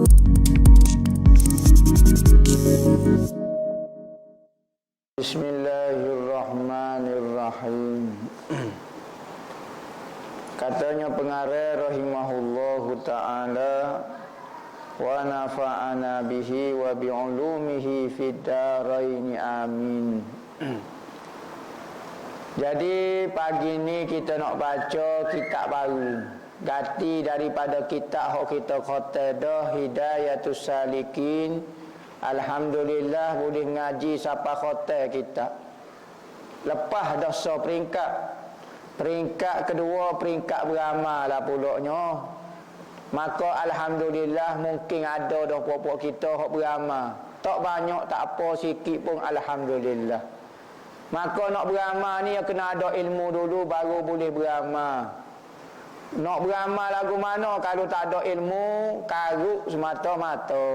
Bismillahirrahmanirrahim. Katanya pengarah rahimahullahu ta'ala, wa nafa'ana bihi wa bi'ulumihi fid daraini amin. Jadi pagi ni kita nak baca kitab baru, ganti daripada kitab hok kita khatam dah, Hidayatus Salikin. Alhamdulillah boleh ngaji siapa khatam kita. Lepas dosa peringkat kedua, peringkat beramal lah pulaknya. Maka alhamdulillah mungkin ada dah puak-puak kita hok beramal. Tak banyak tak apa, sikit pun alhamdulillah. Maka nak beramal ni kena ada ilmu dulu baru boleh beramal. Nak beramal lagu mana kalau tak ada ilmu, karuk semata-mata.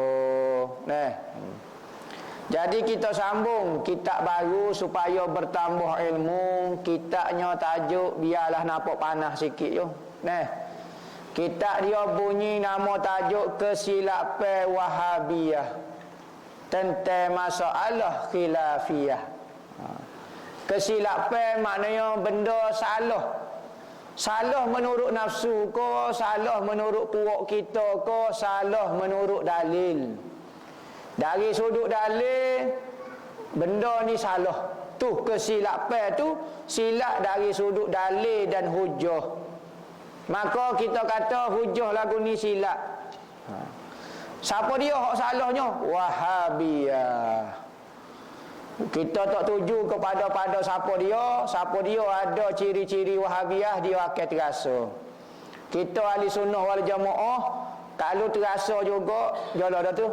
Jadi kita sambung kitab baru supaya bertambah ilmu. Kitabnya tajuk biarlah nampak panah sikit yo. Kitab dia bunyi nama tajuk Kesilapan Wahabiyah tentang masalah khilafiyah. Kesilapan maknanya benda salah. Salah menurut nafsu ko, salah menurut puak kita ko, salah menurut dalil. Dari sudut dalil, benda ni salah. Tu kesilapan tu, silap dari sudut dalil dan hujah. Maka kita kata hujah lagu ni silap. Siapa dia hak salahnya? Wahabiyah. Kita tak tuju kepada siapa dia. Siapa dia ada ciri-ciri Wahabiyah, dia akan terasa. Kita ahli sunnah wal jamaah, kalau terasa juga, jalan dah tu,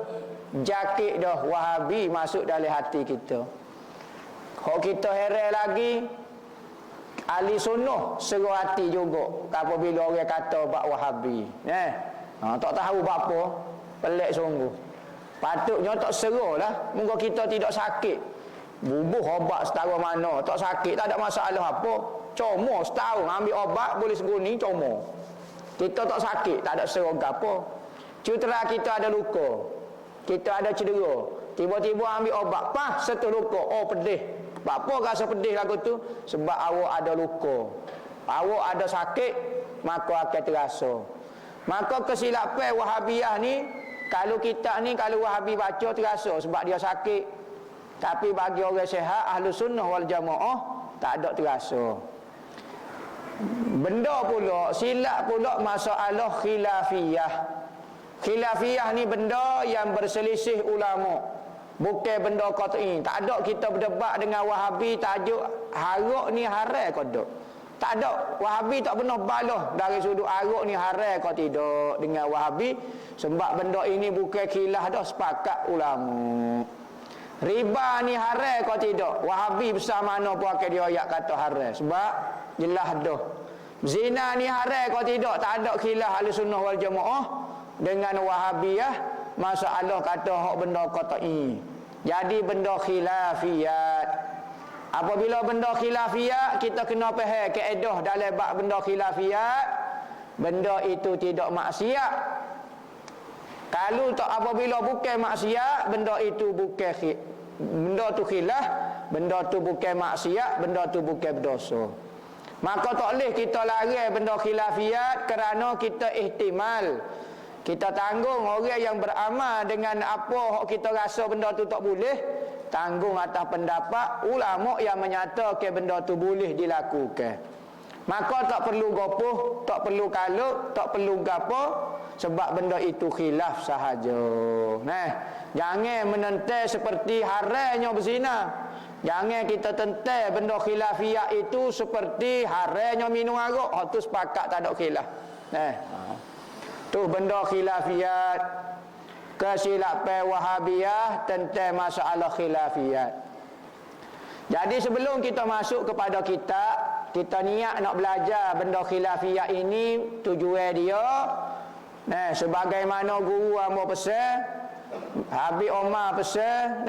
jakit dah Wahabi masuk dalam hati kita. Kalau kita heran lagi, ahli sunnah seru hati juga apabila orang kata bak Wahabi. Tak tahu apa, pelik sungguh. Patutnya tak seru lah. Moga kita tidak sakit. Bubuh obat setara mana, tak sakit, tak ada masalah apa. Comor setahun ambil obat boleh seguni comor. Kita tak sakit, tak ada seru apa. Cutera kita ada luka, kita ada cedera, tiba-tiba ambil obat, satu luka, oh pedih. Apa rasa pedih lagu tu? Sebab awak ada luka, awak ada sakit, maka akan terasa. Maka kesilapan Wahabiyah ni, kalau kita ni, kalau Wahabi baca terasa sebab dia sakit. Tapi bagi orang sihat, ahlu sunnah wal jamaah, tak ada terasa. Benda pula, silap pula masalah khilafiyah. Khilafiyah ni benda yang berselisih ulama, bukan benda qat'i. Tak ada kita berdebat dengan Wahabi tajuk arak ni haram ke tak. Tak ada. Wahabi tak pernah balah dari sudut arak ni haram ke tidak dengan Wahabi, sebab benda ini bukan khilaf dah, sepakat ulama. Riba ni haram ke tidak? Wahabi besar mana pun akan dia ayat kata haram, sebab jelas dah. Zina ni haram ke tidak? Tak ada khilaf ahli sunnah wal jamaah dengan Wahabiyah masalah kata hak benda qat'i. Jadi benda khilafiyat. Apabila benda khilafiyat, kita kena faham kaedah dalam bab benda khilafiyat. Benda itu tidak maksiat. Kalau tak, apabila bukan maksiat, benda itu bukan benda tu khilaf, benda tu bukan maksiat, benda tu bukan berdosa. Maka tak boleh kita lari benda khilafiyat kerana kita ihtimal. Kita tanggung orang yang beramal dengan apa kita rasa benda tu tak boleh, tanggung atas pendapat ulama yang menyatakan benda tu boleh dilakukan. Maka tak perlu gopoh, tak perlu kalut, tak perlu gapo, sebab benda itu khilaf sahaja. Jangan menentang seperti haramnya berzina. Jangan kita tentang benda khilafiyah itu seperti haramnya minum arak. Hak tu sepakat tak ada khilaf. Tu benda khilafiyat. Kesilapan Wahabiyah tentang masalah khilafiyat. Jadi sebelum kita masuk kepada kitab, kita niat nak belajar benda khilafiyah ini, tujuan dia sebagaimana guru hamba pesan, Habib Omar pesan,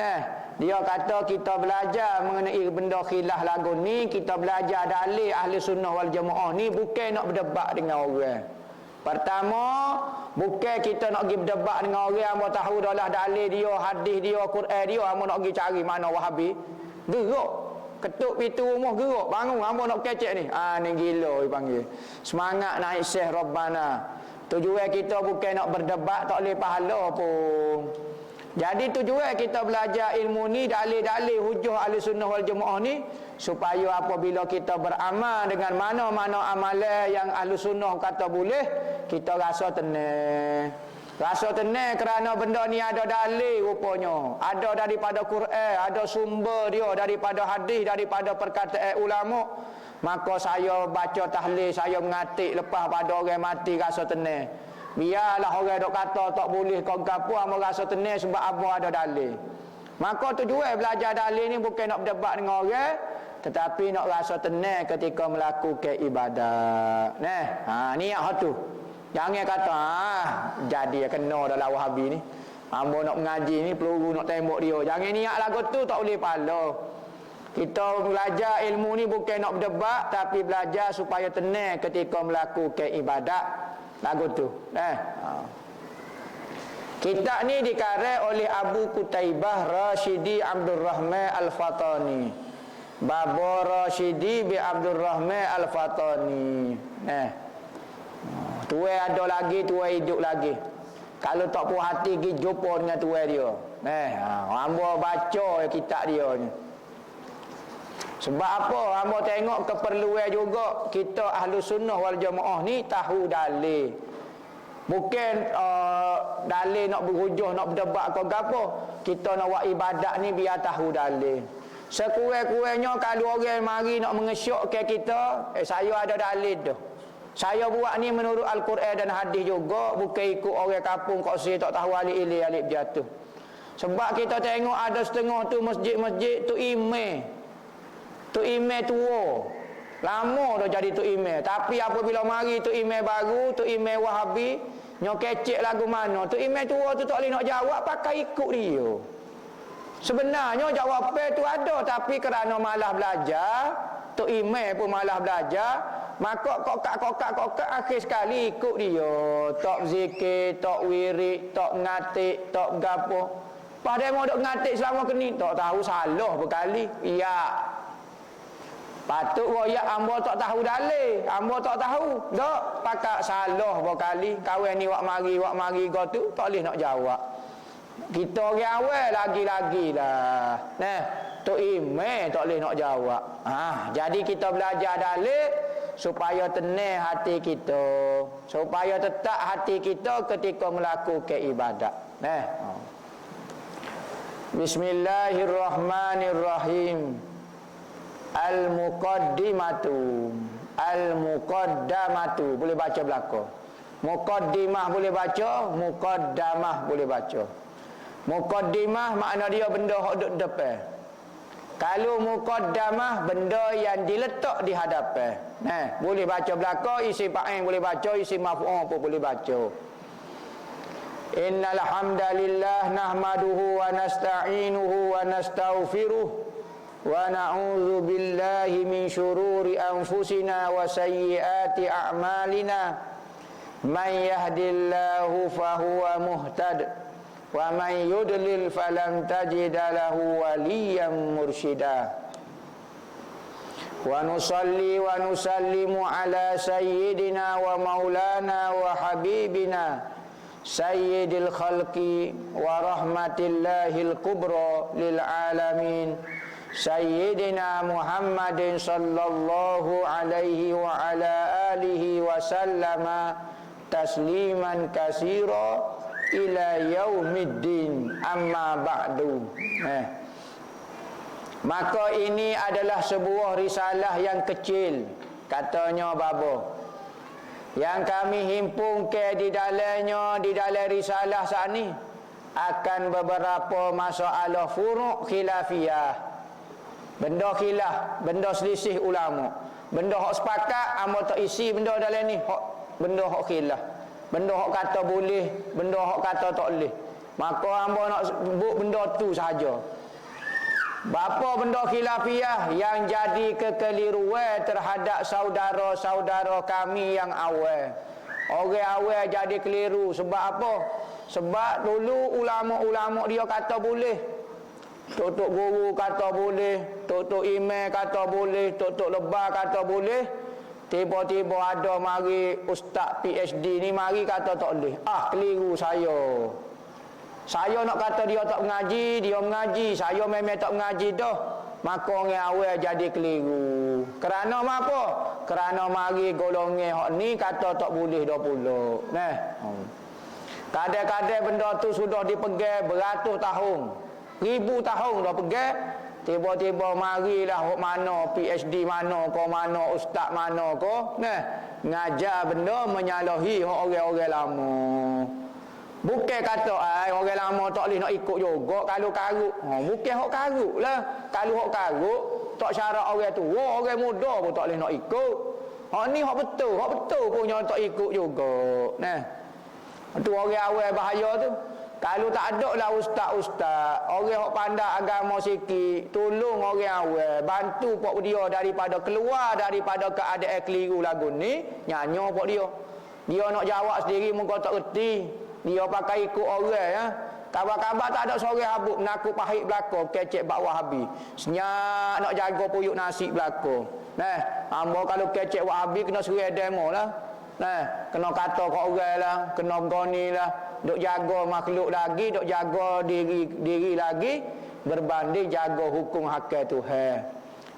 dia kata kita belajar mengenai benda khilaf lagu ni, kita belajar dalil ahli sunnah wal jamaah ni bukan nak berdebat dengan orang. Pertama, bukan kita nak pergi berdebat dengan orang hamba tahu dah lah dalil dia, hadis dia, Quran dia, hamba nak pergi cari mana Wahabi. Geruk. Ketuk pintu rumah geruk. Bangun hamba nak kecek ni. Ni gila dia panggil. Semangat naik Syekh Rabbana. Tujuan kita bukan nak berdebat tak boleh pahala pun. Jadi tujuan kita belajar ilmu ni, dalil-dalil hujah Ahlussunnah wal Jamaah ni, supaya apabila kita beramal dengan mana-mana amalan yang Ahlussunnah kata boleh, kita rasa tenang. Rasa tenang kerana benda ni ada dalil rupanya. Ada daripada Quran, ada sumber dia daripada hadis, daripada perkataan ulama. Maka saya baca tahlil, saya mengatik lepas pada orang mati rasa tenang. Biarlah orang dok kata tak boleh kau gapo, hamba rasa tenang sebab apa ada dalil. Maka tujuan belajar dalil ni bukan nak berdebat dengan orang, tetapi nak rasa tenang ketika melakukan ibadat. Niat hak tu. Jangan kata jadi kena dalam Wahabi ni. Hamba nak mengaji ni peluru nak tembak dia. Jangan niat lagu tu tak boleh pahala. Kita belajar ilmu ni bukan nak berdebat, tapi belajar supaya tenang ketika melakukan ibadat. Lagu tu. Kitab ni dikarang oleh Abu Qutaibah Rashidi Abdul Rahman Al-Fatani. Baba Rashidi bin Abdul Rahman Al-Fatani. Tuai ada lagi, tuai hidup lagi. Kalau tak puas hati pergi jumpa dengan tuai dia. Hamba baca kitab dia ni. Sebab apa? Hamba tengok keperluan juga kita Ahlussunnah wal Jamaah ni tahu dalil. Bukan dalil nak berhujah, nak berdebat ke apa. Kita nak buat ibadat ni biar tahu dalil. Sekurang-kurangnya kalau orang mari nak mengesyokkan kita, saya ada dalil tu. Saya buat ni menurut Al-Quran dan hadis juga, bukan ikut orang kampung kok saya tak tahu alif jatuh. Sebab kita tengok ada setengah tu masjid-masjid tu imam. Tu imam tua. Lama dah jadi tu imam. Tapi apabila mari tu imam baru, tu imam Wahabi, nyok kecek lagu mana, tu imam tua tu tak boleh nak jawab, pakai ikut dia. Sebenarnya jawapan tu ada, tapi kerana malah belajar, tu imam pun malah belajar, maka kokak akhir sekali ikut dia. Tak zikir, tak wirid, tak ngatik, tak gapo. Padahal mau dok ngatik selama kini, tak tahu salah berkali. Ya. Patut royak hamba tak tahu dalil, hamba tak tahu. Dak pakak salah berkali. Kawan ni wak mari go tu tak boleh nak jawab. Kita orang awal lagi-lagi lah. Tu imam tak boleh nak jawab. Jadi kita belajar dalil supaya tenang hati kita, supaya tetap hati kita ketika melakukan ibadat. Bismillahirrahmanirrahim. Al-muqaddimatu. Al-muqaddamatu boleh baca belakang. Muqaddimah boleh baca, muqaddamah boleh baca. Muqaddimah makna dia benda hak duduk depan. Kalau muqaddamah benda yang diletak di hadapan. Boleh baca belakang, isi fa'il boleh baca, isi maf'ul pun boleh baca. Innal hamdalillah nahmaduhu wa nasta'inuhu wa nastaghfiruh. Wa na'udzu billahi min syururi anfusina wa sayyiati a'malina. Man yahdillahu fahuwa muhtad wa man yudlil falam tajida lahu waliyan mursyida. Wa nusalli wa nusallimu ala sayyidina wa maulana wa habibina sayyidil khalqi wa rahmatillahil kubra lil alamin Sayyidina Muhammadin sallallahu alaihi wa ala alihi wa sallama tasliman katsira ila yaumiddin, amma ba'du. Maka ini adalah sebuah risalah yang kecil, katanya babo, yang kami himpunkan di dalamnya, di dalam risalah saat ini akan beberapa masalah furu' khilafiyah. Benda khilaf, benda selisih ulama. Benda hak sepakat, hamba tak isi benda dalam ni. Benda hak khilaf. Benda hak kata boleh, benda hak kata tak boleh. Maka hamba nak sebut benda tu sahaja. Bapa benda khilafiyah yang jadi kekeliruan terhadap saudara-saudara kami yang awal. Orang awal jadi keliru. Sebab apa? Sebab dulu ulama-ulama dia kata boleh. Tok-tok guru kata boleh, tok-tok imam kata boleh, tok-tok lebah kata boleh. Tiba-tiba ada mari ustaz PhD ni mari kata tak boleh. Keliru saya. Saya nak kata dia tak mengaji, dia mengaji. Saya memang tak mengaji dah. Maka orang awal jadi keliru. Kerana apa? Kerana mari golongan hak ni kata tak boleh dah pula. Nah. Kadang-kadang benda tu sudah dipegang beratus tahun. 1000 tahun dah pegang. Tiba-tiba marilah hok mana PhD mana ko mana ustaz mana ko. Nah, ngajar benda menyalahi hak orang-orang lama. Bukan kata orang lama tak boleh nak ikut juga kalau karut. Bukan hak karut lah. Kalau hak karut tak syarat orang tua, orang muda pun tak boleh nak ikut. Hak ni hak betul punya tak ikut juga. Nah. Tu orang awal bahaya tu. Kalau tak ada lah ustaz-ustaz, orang hak pandai agama sikit, tolong orang awal, bantu pok dia daripada keluar daripada keadaan keliru lagu ni, nyanyo pok dia. Dia nak jawab sendiri muka tak reti. Dia pakai ikut orang ya. Kabar-kabar tak ada seorang habuk menakut pahit belaka kecek bak Wahabi. Senyak nak jaga puyuk nasi belaka. Nah, hamba kalau kecek Wahabi kena suruh demo lah. Nah, kena kata kat orang lah, kena berani lah, duk jaga makhluk lagi, duk jaga diri lagi berbanding jaga hukum hakal Tuhan.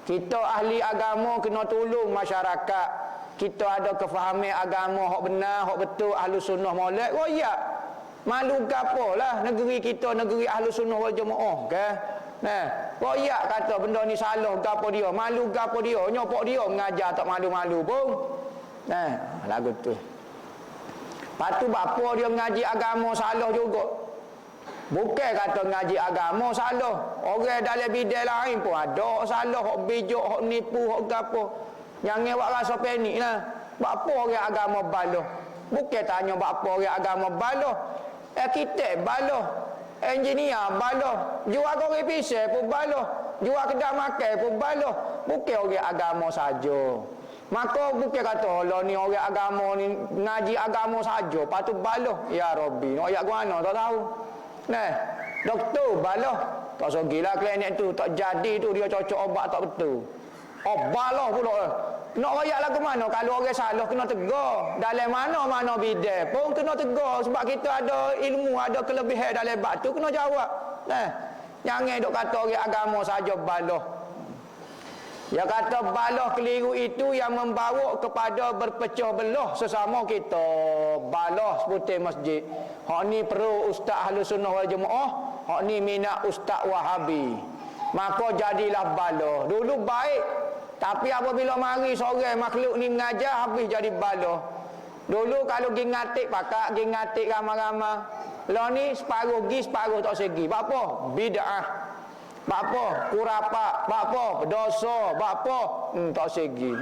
Kita ahli agama kena tolong masyarakat. Kita ada kefahaman agama hak benar, hak betul, ahli sunnah molek. Oh ya. Malu gapo lah negeri kita, negeri ahli sunnah wal jamaah ke. Nah, oh ya kata benda ni salah gapo dia, malu gapo dia, nyopok dia mengajar tak malu-malu pun. Nah, lagu tu. Patu bapa dia mengaji agama salah juga. Bukan kata mengaji agama salah. Orang dalam bidang lain pun ada salah, hok bijak, hok nipu, hok gapo. Jangan buat rasa panik lah. Bapa orang agama baloh. Bukan tanya bapa orang agama baloh. Arkitek baloh. Engineer baloh. Jual korang pisau pun baloh. Jual kedai makan pun baloh. Bukan orang agama saja. Maka bukan kata Allah ni orang agama ni ngaji agama saja patut baloh. Ya Rabbi, nak ayat mana tak tahu. Nah, doktor baloh. Tak sogilah klinik tu tak jadi tu dia cocok obat tak betul. Baloh pula. Nak ayat lagu mana kalau orang salah kena tegur. Dalam mana-mana bidang pun kena tegur sebab kita ada ilmu, ada kelebihan dalam bab tu kena jawab. Nah, jangan duk kata orang agama saja baloh. Ya kata balah keliru itu yang membawa kepada berpecah belah sesama kita. Balah seperti masjid. Hak ni perlu ustaz ahli sunnah wal jamaah, hak ni minat ustaz Wahabi. Maka jadilah balah. Dulu baik, tapi apabila mari seorang makhluk ni mengajar habis jadi balah. Dulu kalau pergi ngatik pakak, pergi ngatik ramai-ramai. Lah ni separuh pergi, separuh tak segi. Apa? Bid'ah. Bapa kurapa, bapa dosa, bapa tak segi.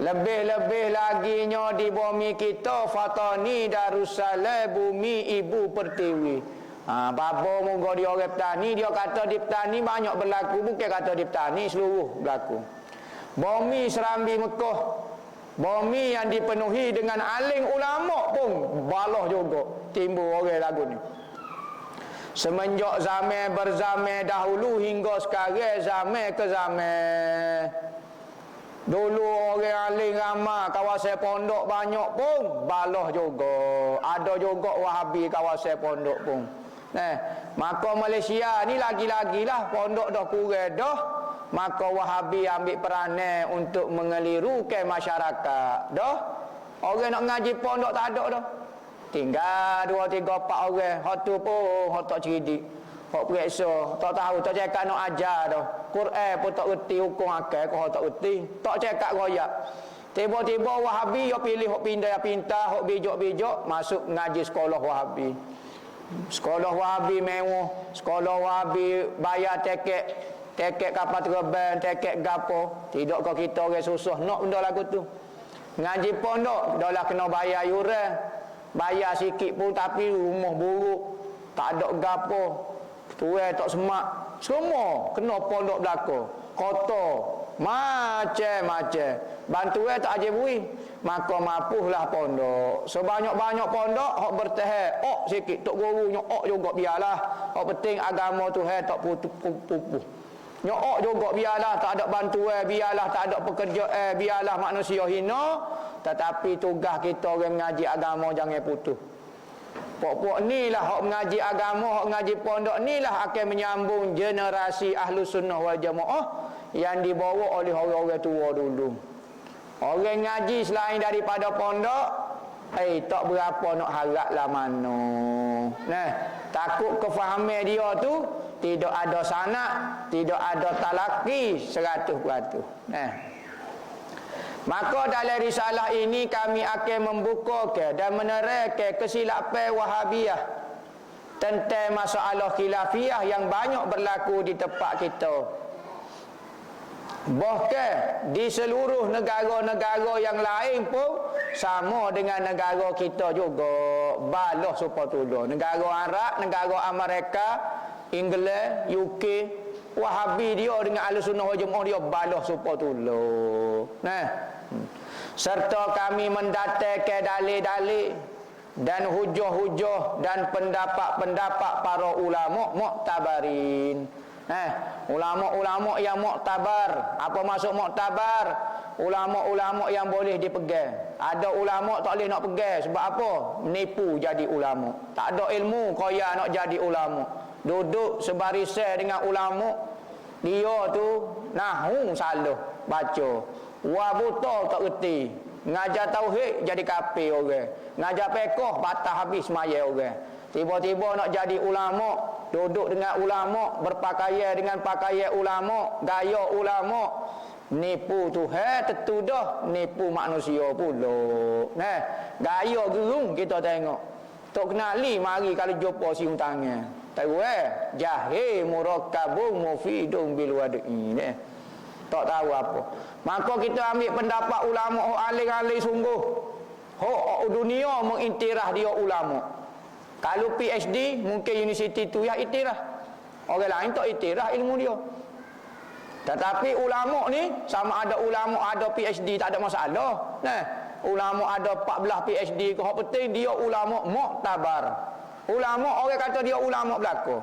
Lebih-lebih lagi nya di bumi kita fatani Darussalam bumi ibu pertiwi. Bapa moga dia orang petani, dia kata di petani banyak berlaku, bukan kata di petani seluruh berlaku. Bumi Serambi Mekah, bumi yang dipenuhi dengan alim ulama pun balah juga timbul orang lagu ni. Semenjak zaman berzaman dahulu hingga sekarang zaman ke zaman. Dulu orang alim ramai, kawasan pondok banyak pun balah juga. Ada juga Wahabi kawasan pondok pun. Maka Malaysia ni lagi-lagilah pondok dah kurang dah. Maka Wahabi ambil peranan untuk mengelirukan masyarakat. Dah. Orang nak ngaji pondok tak ada dah. Tinggal 2, 3, 4 orang. Hak tu pun hak tak cerdik. Hak periksa, tak tahu, tak cakap nak ajar dah. Quran pun tak reti, hukum akal kau tak reti. Tak cakap royak. Tiba-tiba Wahabi dia pilih hak pintar, hak bijak-bijak masuk ngaji sekolah Wahabi. Sekolah Wahabi mewah, sekolah Wahabi bayar tiket kapal terbang, tiket gapo. Tidak kau kita orang susah nak benda lagu tu. Ngaji pondok dah lah kena bayar yuran. Bayar sikit pun tapi rumah buruk, tak ada gapo, tuai tak semak, semua kena pondok belaka, kotor, macam-macam. Bantuan tak aje bui. maka mapuhlah pondok. Sebanyak-banyak pondok hok bertahan, sikit tok guru nyok juga biarlah. Hok penting agama Tuhan tak pupuh. Nyok juga biarlah tak ada bantuan, biarlah tak ada pekerjaan, biarlah manusia hina, tetapi tugas kita orang mengaji agama jangan putus. Pok-pok ni lah hok mengaji agama, hok mengaji pondok ni lah akan menyambung generasi ahlu sunnah wal jamaah yang dibawa oleh orang-orang tua dulu. Orang ngaji selain daripada pondok, tak berapa nak harap lah mana. Nah, takut kefahaman dia tu tidak ada sanad, tidak ada talaqi 100%. Nah, maka dalam risalah ini kami akan membuka dan menerangkan kesilapan Wahabiyah tentang masalah khilafiyah yang banyak berlaku di tempat kita. Bahkan di seluruh negara-negara yang lain pun sama dengan negara kita juga, balah supaya tolong. Negara Arab, negara Amerika, Inggeris, UK, Wahabi dia dengan Ahlussunnah wal Jamaah dia balah supaya tolong. Nah, serta kami mendatangkan dalil-dalil dan hujah-hujah dan pendapat-pendapat para ulama muktabarin. Ulama-ulama yang muktabar. Apa maksud muktabar? Ulama-ulama yang boleh dipegang. Ada ulama tak boleh nak pegang. Sebab apa? Nipu jadi ulama. Tak ada ilmu kaya nak jadi ulama. Duduk sebarisan dengan ulama, dia tu nahu salah baca, wa buta tak reti, ngajar tauhid jadi kafir orang, ngajar fiqh batal habis semaya orang. Tiba-tiba nak jadi ulama, duduk dengan ulama, berpakaian dengan pakaian ulama, gaya ulama, nipu Tuhan tentu dah, nipu manusia pula. Nah, gaya gerung kita tengok. Tok kenali mari kalau jumpa siung tangan. Tahu jahil murakkabun mufidun bil wadi. Tak tahu apa. Maka kita ambil pendapat ulama alim-alim sungguh. Hak dunia mengiktiraf dia ulama. Kalau PhD mungkin universiti tu ya iktiraf. Orang lain tak iktiraf ilmu dia. Tetapi ulama ni sama ada ulama ada PhD tak ada masalah. Nah, ulama ada 14 PhD ke hak penting dia ulama muktabar. Ulama orang kata dia ulama belaka.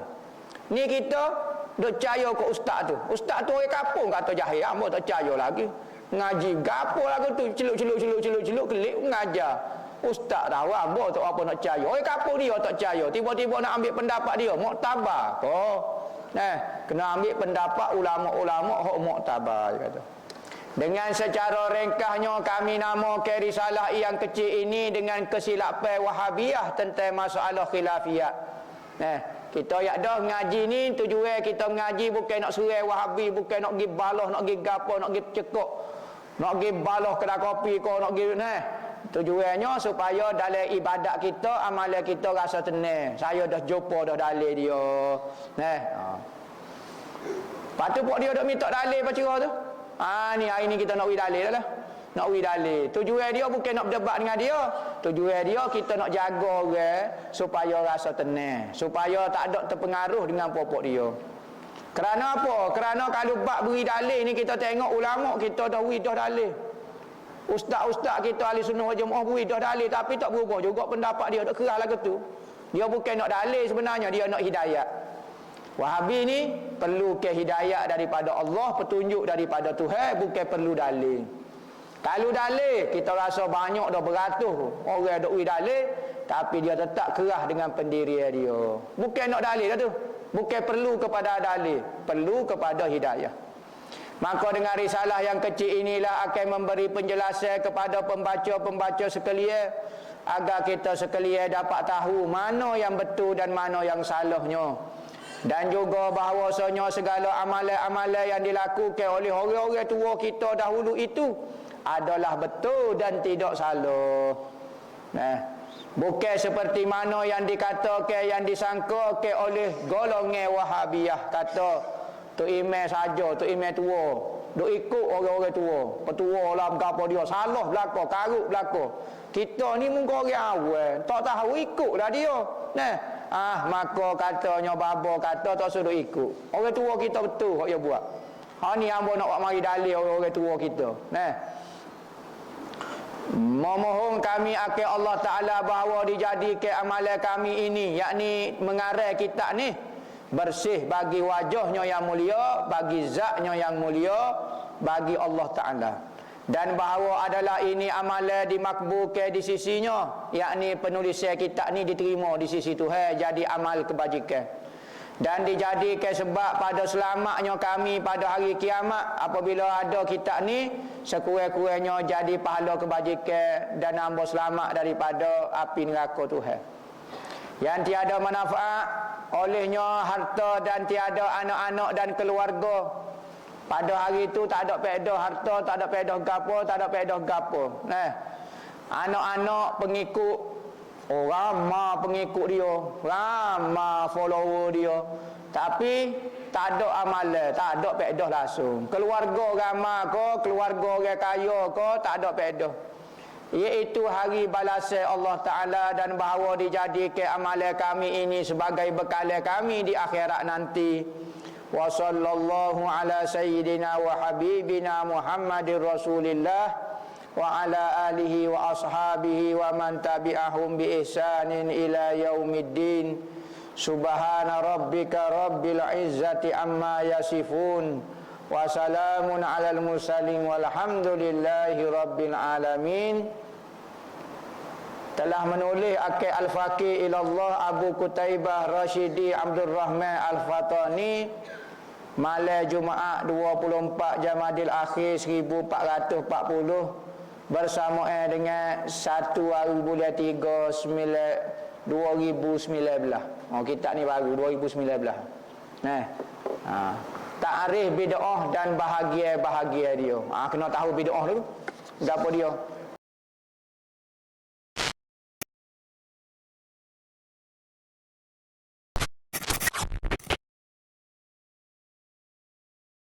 Ni kita dok percaya ke ustaz tu. Ustaz tu orang kampung kata jahil, hamba tak percaya lagi. Ngaji gapo lagu tu celuk kelip ngajar. Ustaz tahu hamba tak apa nak percaya. Orang kampung dia tak percaya. Tiba-tiba nak ambil pendapat dia muktabar ke? Kena ambil pendapat ulama-ulama hak muktabar kata. Dengan secara ringkasnya kami namakan risalah yang kecil ini dengan kesilapan Wahabiyah tentang masalah khilafiyah. Kita yak dah ngaji ni tujuan kita ngaji bukan nak surai Wahabi, bukan nak pergi balah, nak pergi gapo, nak pergi cekok, nak pergi balah kedai kopi kau nak pergi tujuannya supaya dalam ibadat kita, amalan kita rasa tenang. Saya dah jumpa dah dalil dia. Lepas tu pok dia dah minta dalil apa cerah tu? Ni hari ni kita nak wi dalil dah lah. Nak wi dalil. Tujuan dia bukan nak berdebat dengan dia. Tujuan dia kita nak jaga orang supaya rasa tenang, supaya tak ada terpengaruh dengan pokok dia. Kerana apa? Kerana kalau bab beri dalil ni kita tengok ulama kita dah wi dah dalil. Ustaz-ustaz kita ahli sunnah wal jamaah beri dah dalil tapi tak berubah juga pendapat dia dak keras lagu tu. Dia bukan nak dalil sebenarnya, dia nak hidayat. Wahabi ni perlu ke hidayat daripada Allah, petunjuk daripada Tuhan, bukan perlu dalil. Kalau dalil kita rasa banyak dah beratus orang dok wi dalil tapi dia tetap keras dengan pendirian dia. Bukan nak dalil dah tu. Bukan perlu kepada dalil, perlu kepada hidayah. Maka dengan risalah yang kecil inilah akan memberi penjelasan kepada pembaca-pembaca sekalian agar kita sekalian dapat tahu mana yang betul dan mana yang salahnya. Dan juga bahawasanya segala amalan-amalan yang dilakukan oleh orang-orang tua kita dahulu itu adalah betul dan tidak salah. Bukan seperti mana yang dikatakan, yang disangkakan oleh golongan Wahabiyah, kata tu imam saja, tu imam tua, duk ikut orang-orang tua. Petua lah berapa dia, salah belaka, karut belaka. Kita ni muka orang awal, tak tahu ikutlah dia. Maka katanya baba kata tak suruh ikut. Orang tua kita betul hak dia buat. Ni hamba nak buat mari dalil orang-orang tua kita. Memohon kami akan Allah Ta'ala bahawa dijadikan amalan kami ini, yakni mengarang kitab ni bersih bagi wajahnya yang mulia, bagi zatnya yang mulia, bagi Allah Ta'ala. Dan bahawa adalah ini amalan dimakbulkan di sisinya, yakni penulisan kitab ni diterima di sisi Tuhan jadi amal kebajikan. Dan dijadikan sebab pada selamatnya kami pada hari kiamat apabila ada kitab ni, sekurang-kurangnya jadi pahala kebajikan dan hamba selamat daripada api neraka Tuhan yang tiada manfaat olehnya harta dan tiada anak-anak dan keluarga. Pada hari itu tak ada faedah harta, tak ada faedah gapo, tak ada faedah gapo. Anak-anak pengikut, ramai pengikut dia, ramai follower dia, tapi tak ada amalan, tak ada faedah langsung. Keluarga ramai ke, keluarga orang kaya ke, tak ada faedah. Iaitu hari balasan Allah Ta'ala, dan bahawa dijadikan amalan kami ini sebagai bekalan kami di akhirat nanti. Wa sallallahu ala sayyidina wa habibina Muhammadir Rasulillah wa ala alihi wa ashabihi wa man tabi'ahum bi ihsanin ila yaumiddin. Subhana rabbika rabbil izzati amma yasifun wa salamun alal mursalin walhamdulillahi rabbil alamin. Telah menulis akil al-faqih ilallah Abu Qutaibah Rashidi Abdul Rahman Al-Fatani malam Jumaat 24 Jamadil Akhir 1440 bersamaan dengan 1 hari bulan 3 2019. Kitab ni baru 2019. Ta'arif bid'ah dan bahagia-bahagia dia. Kena tahu bid'ah dulu. Gapo dia?